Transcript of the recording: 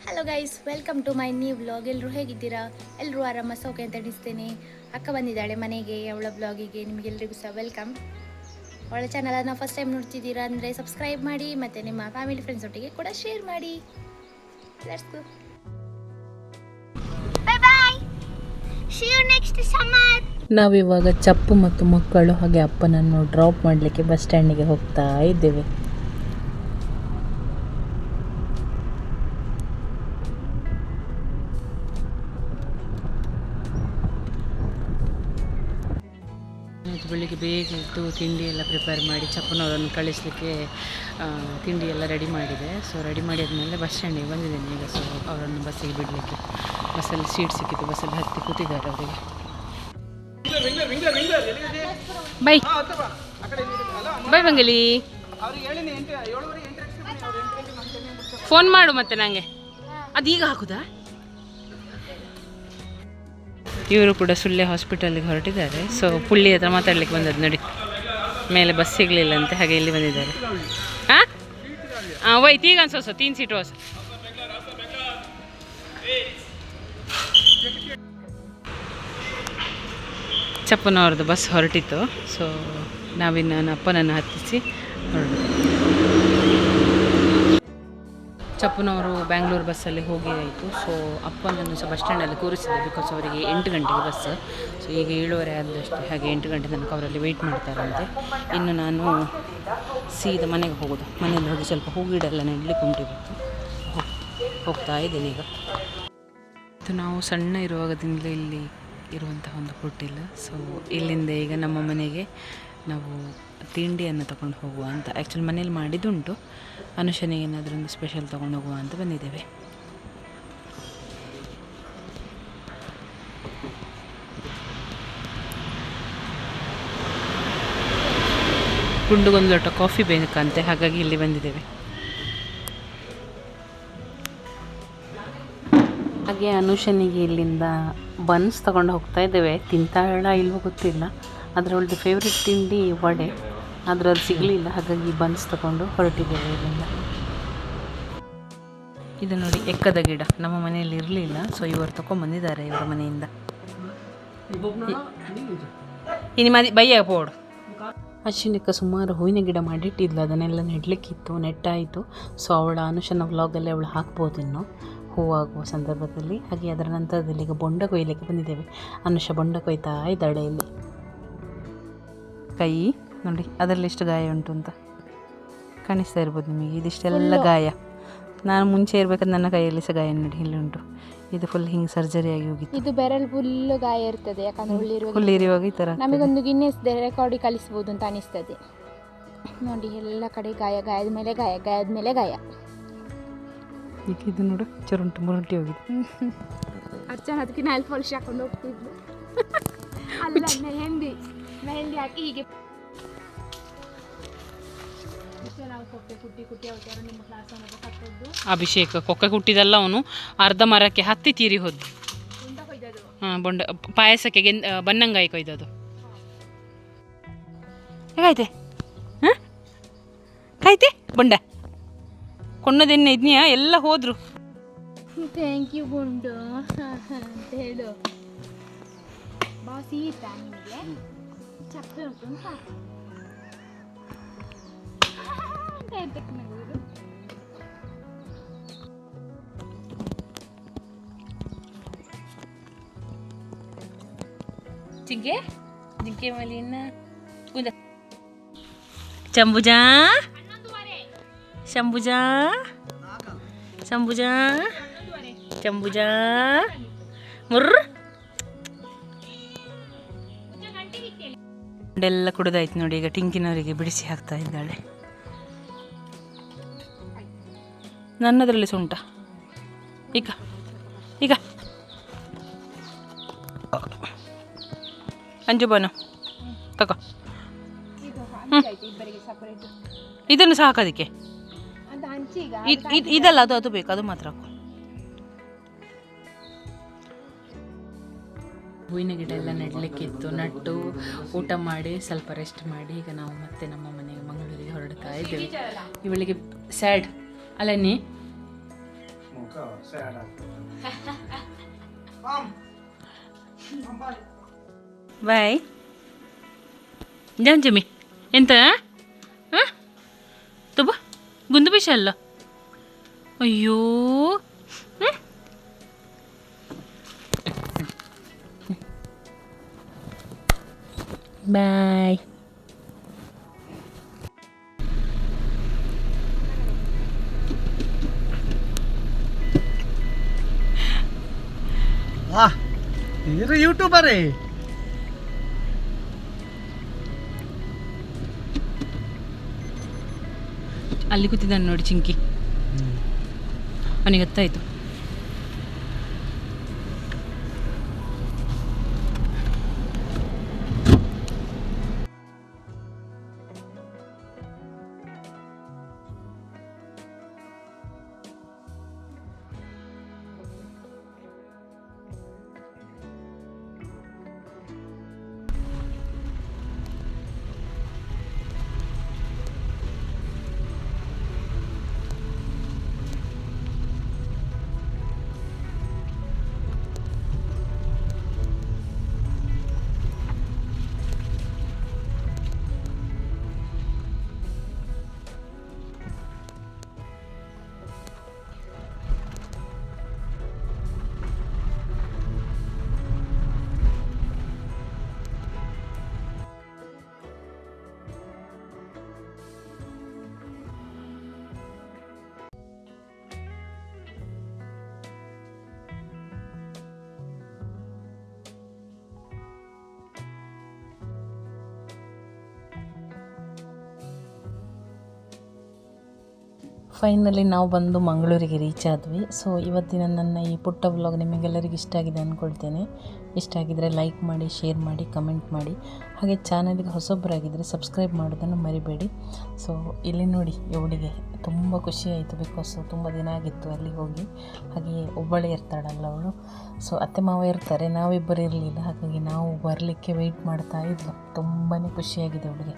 Hello guys, welcome to my new vlog. ಎಲ್ಲರೂ ಹೇಗಿದ್ದೀರಾ? ಎಲ್ಲರೂ ಆರಾಮ ಸೌಖ್ಯ ಅಂತ ಎಣಿಸ್ತೇನೆ. ಅಕ್ಕ ಬಂದಿದ್ದಾಳೆ ಮನೆಗೆ, ಅವಳ ವ್ಲಾಗಿಗೆ ನಿಮಗೆಲ್ಲರಿಗೂ ಸಹ ವೆಲ್ಕಮ್. ಅವಳ ಚಾನಲನ್ನು ಫಸ್ಟ್ ಟೈಮ್ ನೋಡ್ತಿದ್ದೀರಾ ಅಂದರೆ ಸಬ್ಸ್ಕ್ರೈಬ್ ಮಾಡಿ ಮತ್ತು ನಿಮ್ಮ ಫ್ಯಾಮಿಲಿ ಫ್ರೆಂಡ್ಸ್ ಒಟ್ಟಿಗೆ ಕೂಡ ಶೇರ್ ಮಾಡಿ. Let's go. Bye bye. See you next summer. ನಾವಿವಾಗ ಚಪ್ಪು ಮತ್ತು ಮಕ್ಕಳು ಹಾಗೆ ಅಪ್ಪನನ್ನು ಡ್ರಾಪ್ ಮಾಡಲಿಕ್ಕೆ ಬಸ್ ಸ್ಟ್ಯಾಂಡಿಗೆ ಹೋಗ್ತಾ ಇದ್ದೇವೆ. ಬೆಳಿಗ್ಗೆ ಬೇಗ ಎದ್ದು ತಿಂಡಿ ಎಲ್ಲ ಪ್ರಿಪೇರ್ ಮಾಡಿ ಚಪ್ಪನವರನ್ನು ಕಳಿಸಲಿಕ್ಕೆ ತಿಂಡಿ ಎಲ್ಲ ರೆಡಿ ಮಾಡಿದೆ. ಸೊ ರೆಡಿ ಮಾಡಿದ್ಮೇಲೆ ಬಸ್ ಸ್ಟ್ಯಾಂಡಿಗೆ ಬಂದಿದ್ದೇನೆ ಈಗ. ಸೊ ಅವರನ್ನು ಬಸ್ಸಿಗೆ ಬಿಡಲಿಕ್ಕೆ ಬಸ್ಸಲ್ಲಿ ಸೀಟ್ ಸಿಕ್ಕಿತ್ತು, ಬಸ್ಸಲ್ಲಿ ಹತ್ತಿ ಕೂತಿದ್ದಾರೆ ಅವರಿಗೆ. ಬೈ ಬೈ ಬಂಗಲಿ, ಫೋನ್ ಮಾಡು ಮತ್ತೆ ನನಗೆ. ಅದೀಗ ಹಾಕುದಾ? ಇವರು ಕೂಡ ಸುಳ್ಳೆ ಹಾಸ್ಪಿಟಲ್ಗೆ ಹೊರಟಿದ್ದಾರೆ. ಸೊ ಪುಳ್ಳಿ ಹತ್ರ ಮಾತಾಡ್ಲಿಕ್ಕೆ ಬಂದದ್ದು ನೋಡಿ. ಮೇಲೆ ಬಸ್ ಸಿಗಲಿಲ್ಲ ಅಂತೆ, ಹಾಗೆ ಇಲ್ಲಿ ಬಂದಿದ್ದಾರೆ. ಹಾಂ ವೈ ತೀಗ ಅನ್ಸೋಸ 3 ಸೀಟು ಹೊಸ. ಚಪ್ಪನವ್ರದ್ದು ಬಸ್ ಹೊರಟಿತ್ತು. ಸೊ ನಾವಿನ್ನು ನನ್ನ ಅಪ್ಪನನ್ನು ಹತ್ತಿಸಿ ಹೊರಟಿದ್ದೆ. ಚಪ್ಪನವರು ಬ್ಯಾಂಗ್ಳೂರು ಬಸ್ಸಲ್ಲಿ ಹೋಗಿ ಆಯಿತು. ಸೊ ಅಪ್ಪನನ್ನು ಸಹ ಬಸ್ ಸ್ಟ್ಯಾಂಡಲ್ಲಿ ಕೂರಿಸಿದೆ, ಬಿಕಾಸ್ ಅವರಿಗೆ 8 ಗಂಟೆಗೆ ಬಸ್. ಸೊ ಈಗ 7:30 ಆದಷ್ಟೇ, ಹಾಗೆ 8 ಗಂಟೆ ತನಕ ಅವರಲ್ಲಿ ವೆಯ್ಟ್ ಮಾಡ್ತಾರಂತೆ. ಇನ್ನು ನಾನು ಸೀದಾ ಮನೆಗೆ ಹೋಗೋದು. ಮನೆಯಲ್ಲಿ ಹೋಗಿ ಸ್ವಲ್ಪ ಹೂಗಿಡೆಲ್ಲ ನೆಡಲಿಕ್ಕೆ ಉಂಟಿರುತ್ತೆ, ಹೋಗ್ತಾ ಇದ್ದೀನಿ ಈಗ. ಇದು ನಾವು ಸಣ್ಣ ಇರುವಾಗದಿಂದಲೇ ಇಲ್ಲಿ ಇರುವಂತಹ ಒಂದು ಹೋಟೆಲ್. ಸೊ ಇಲ್ಲಿಂದ ಈಗ ನಮ್ಮ ಮನೆಗೆ ನಾವು ತಿಂಡಿಯನ್ನು ತಗೊಂಡು ಹೋಗುವ ಅಂತ. ಆ್ಯಕ್ಚುಲಿ ಮನೇಲಿ ಮಾಡಿದ್ದುಂಟು, ಅನುಷನಿಗೆ ಏನಾದರೂ ಒಂದು ಸ್ಪೆಷಲ್ ತೊಗೊಂಡು ಹೋಗುವ ಅಂತ ಬಂದಿದ್ದೇವೆ. ಗುಂಡುಗೊಂದು ಲೋಟ ಕಾಫಿ ಬೇಕಂತೆ, ಹಾಗಾಗಿ ಇಲ್ಲಿ ಬಂದಿದ್ದೇವೆ. ಹಾಗೆ ಅನುಷನಿಗೆ ಇಲ್ಲಿಂದ ಬನ್ಸ್ ತೊಗೊಂಡು ಹೋಗ್ತಾ ಇದ್ದೇವೆ. ತಿಂತಾಳ ಇಲ್ವೋ ಗೊತ್ತಿಲ್ಲ, ಆದರೆ ಅವಳದ್ದು ಫೇವ್ರೆಟ್ ತಿಂಡಿ ವಡೆ, ಆದರೆ ಅದು ಸಿಗಲಿಲ್ಲ, ಹಾಗಾಗಿ ಬನ್ಸ್ ತೊಗೊಂಡು ಹೊರಟಿದ್ದೇವೆ ಇಲ್ಲಿಂದ. ಇದು ನೋಡಿ ಎಕ್ಕದ ಗಿಡ, ನಮ್ಮ ಮನೆಯಲ್ಲಿ ಇರಲಿಲ್ಲ. ಸೊ ಇವರು ತೊಗೊಂಡ್ಬಂದಿದ್ದಾರೆ ಇವರ ಮನೆಯಿಂದ. ಇನ್ನು ಬಯ್ಯ ಪೋಡು ಅಶ್ವಿನಿಕ ಸುಮಾರು ಹೂವಿನ ಗಿಡ ಮಾಡಿಟ್ಟಿದ್ಲು, ಅದನ್ನೆಲ್ಲ ನೆಡಲಿಕ್ಕಿತ್ತು, ನೆಟ್ಟಾಯಿತು. ಸೊ ಅವಳ ಅನುಷನ ವ್ಲಾಗಲ್ಲಿ ಅವಳು ಹಾಕ್ಬೋದು ಇನ್ನು ಹೂವಾಗುವ ಸಂದರ್ಭದಲ್ಲಿ. ಹಾಗೆ ಅದರ ನಂತರದಲ್ಲಿ ಈಗ ಬೊಂಡ ಕೊಯ್ಯಲಿಕ್ಕೆ ಬಂದಿದ್ದೇವೆ. ಅನುಷ ಬೊಂಡ ಕೊಯ್ತಾ ಇದ್ದಾಳೆ ಇಲ್ಲಿ. ಕೈ ನೋಡಿ ಅದರಲ್ಲಿ ಎಷ್ಟು ಗಾಯ ಉಂಟು ಅಂತ ಕಾಣಿಸ್ತಾ ಇರ್ಬೋದು ನಿಮಗೆ. ಇದಿಷ್ಟೆಲ್ಲ ಗಾಯ. ನಾನು ಮುಂಚೆ ಇರಬೇಕಾದ್ರೆ ನನ್ನ ಕೈಯಲ್ಲಿ ಸಹ ಗಾಯ ನೋಡಿ ಇಲ್ಲಿ ಉಂಟು. ಇದು ಫುಲ್ ಹಿಂಗೆ ಸರ್ಜರಿ ಆಗಿ ಹೋಗಿತ್ತು. ಇದು ಬೆರಳು ಫುಲ್ ಗಾಯ ಇರ್ತದೆ, ಯಾಕಂದ್ರೆ ಹುಲ್ಲಿರುವಾಗ ಈ ಥರ ನಮಗೊಂದು ಗಿನ್ನೆಸ್ ರೆಕಾರ್ಡಿ ಕಳಿಸ್ಬೋದು ಅಂತ ಅನಿಸ್ತದೆ ನೋಡಿ. ಎಲ್ಲ ಕಡೆ ಗಾಯ, ಗಾಯದ ಮೇಲೆ ಗಾಯ, ಗಾಯದ ಮೇಲೆ ಗಾಯ. ಈಗ ಇದು ನೋಡು ಚುರುಂಟು ಮುರುಂಟಿ ಹೋಗಿದೆ. ಅರ್ಚನ ಅದಕ್ಕೆ ನೈಲ್ ಪಾಲಿಶ್ ಹಾಕೊಂಡು ಹೋಗ್ತಿದ್ಲು. ಅಲ್ಲ ಮೆಹಂದಿ ಹಾಕಿ ಹೀಗೆ ಅಭಿಷೇಕ್ ಕೊಕ್ಕೆ ಕುಟ್ಟಿದಲ್ಲ, ಅವನು ಅರ್ಧ ಮರಕ್ಕೆ ಹತ್ತಿ ತೀರಿ ಹೋದ್ದು. ಹಾಂ ಬೊಂಡ ಪಾಯಸಕ್ಕೆ ಬನ್ನಂಗಾಯಿ ಕೊಯ್ದದು. ಹೇಗಾಯ್ತೆ? ಹಾಂ ಕಾಯ್ತೆ ಬೊಂಡ ಕೊಂಡದೆನ್ನೆ ಇದ್ನಿಯಾ ಎಲ್ಲ ಹೋದ್ರು. ಥ್ಯಾಂಕ್ ಯು ಗುಂಡು ಅಂತ ಹೇಳು. ಬಾಸ್ ಈತ ನಿಮಗೆ ಚಪ್ಪೆ ಉಂಟು ಅಂತ ಜಿಂಕೆ ಜಿಂಕೆ ಮಲಿನ ಕುಂದ ಚಂಬುಜಾ ಶಂಭುಜಾ ಶಂಭುಜಾ ಚಂಬುಜಾ ಮುರ್ರ ಎಲ್ಲ ಕುಡಿದಾಯ್ತು ನೋಡಿ. ಈಗ ಟಿಂಕಿನವರಿಗೆ ಬಿಡಿಸಿ ಹಾಕ್ತಾ ಇದ್ದಾಳೆ. ನನ್ನದರಲ್ಲಿ ಸುಂಟ ಈಗ ಈಗ ಅಂಜು ಬಾನು ತಗೋ. ಇದನ್ನು ಸಹ ಹಾಕೋದಕ್ಕೆ ಇದಲ್ಲ, ಅದು ಬೇಕು, ಅದು ಮಾತ್ರ ಹಾಕು. ಹೂವಿನ ಗಿಡ ಎಲ್ಲ ನೆಡಲಿಕ್ಕಿತ್ತು, ನಟ್ಟು ಊಟ ಮಾಡಿ ಸ್ವಲ್ಪ ರೆಸ್ಟ್ ಮಾಡಿ ಈಗ ನಾವು ಮತ್ತೆ ನಮ್ಮ ಮನೆಗೆ ಮಂಗಳೂರಿಗೆ ಹೊರಡ್ತಾ ಇದ್ದೇವೆ. ಇವಳಿಗೆ ಸ್ಯಾಡ್ ಅಲ್ಲ ನೀ ಮುಖ ಸ್ಯಾಡ್ ಆಗ್ತದೆ. ಬಾಯ್ ಜಾನ್ ಜಮಿ ಎಂತ ಹಾಂ ತಬ ಗುಂದು ಬಿಷ ಅಲ್ಲ ಅಯ್ಯೋ ಬಾಯ್ ವಾ ಇರು ಯೂಟ್ಯೂಬರೇ. ಅಲ್ಲಿ ಕೂತಿದ್ದಾನೆ ನೋಡಿ ಚಿಂಕಿ, ಅವನಿಗೆ ಗೊತ್ತಾಯಿತು. ಫೈನಲಿ ನಾವು ಬಂದು ಮಂಗಳೂರಿಗೆ ರೀಚ್ ಆದ್ವಿ. ಸೊ ಇವತ್ತಿನ ನನ್ನ ಈ ಪುಟ್ಟ ವ್ಲಾಗ್ ನಿಮಗೆಲ್ಲರಿಗೂ ಇಷ್ಟ ಆಗಿದೆ ಅಂದ್ಕೊಳ್ತೇನೆ. ಇಷ್ಟ ಆಗಿದರೆ ಲೈಕ್ ಮಾಡಿ, ಶೇರ್ ಮಾಡಿ, ಕಮೆಂಟ್ ಮಾಡಿ. ಹಾಗೆ ಚಾನಲ್ಗೆ ಹೊಸೊಬ್ಬರಾಗಿದ್ದರೆ ಸಬ್ಸ್ಕ್ರೈಬ್ ಮಾಡೋದನ್ನು ಮರಿಬೇಡಿ. ಸೊ ಇಲ್ಲಿ ನೋಡಿ, ಇವಳಿಗೆ ತುಂಬ ಖುಷಿ ಆಯಿತು, ಬಿಕಾಸ್ ತುಂಬ ದಿನ ಆಗಿತ್ತು ಅಲ್ಲಿ ಹೋಗಿ. ಹಾಗೆ ಒಬ್ಬಳೇ ಇರ್ತಾಳಲ್ಲ ಅವಳು. ಸೊ ಅತ್ತೆ ಮಾವ ಇರ್ತಾರೆ, ನಾವಿಬ್ಬರು ಇರಲಿಲ್ಲ. ಹಾಗಾಗಿ ನಾವು ಬರಲಿಕ್ಕೆ ವೆಯ್ಟ್ ಮಾಡ್ತಾ ಇದ್ಲು. ತುಂಬಾ ಖುಷಿಯಾಗಿದೆ ಅವಳಿಗೆ.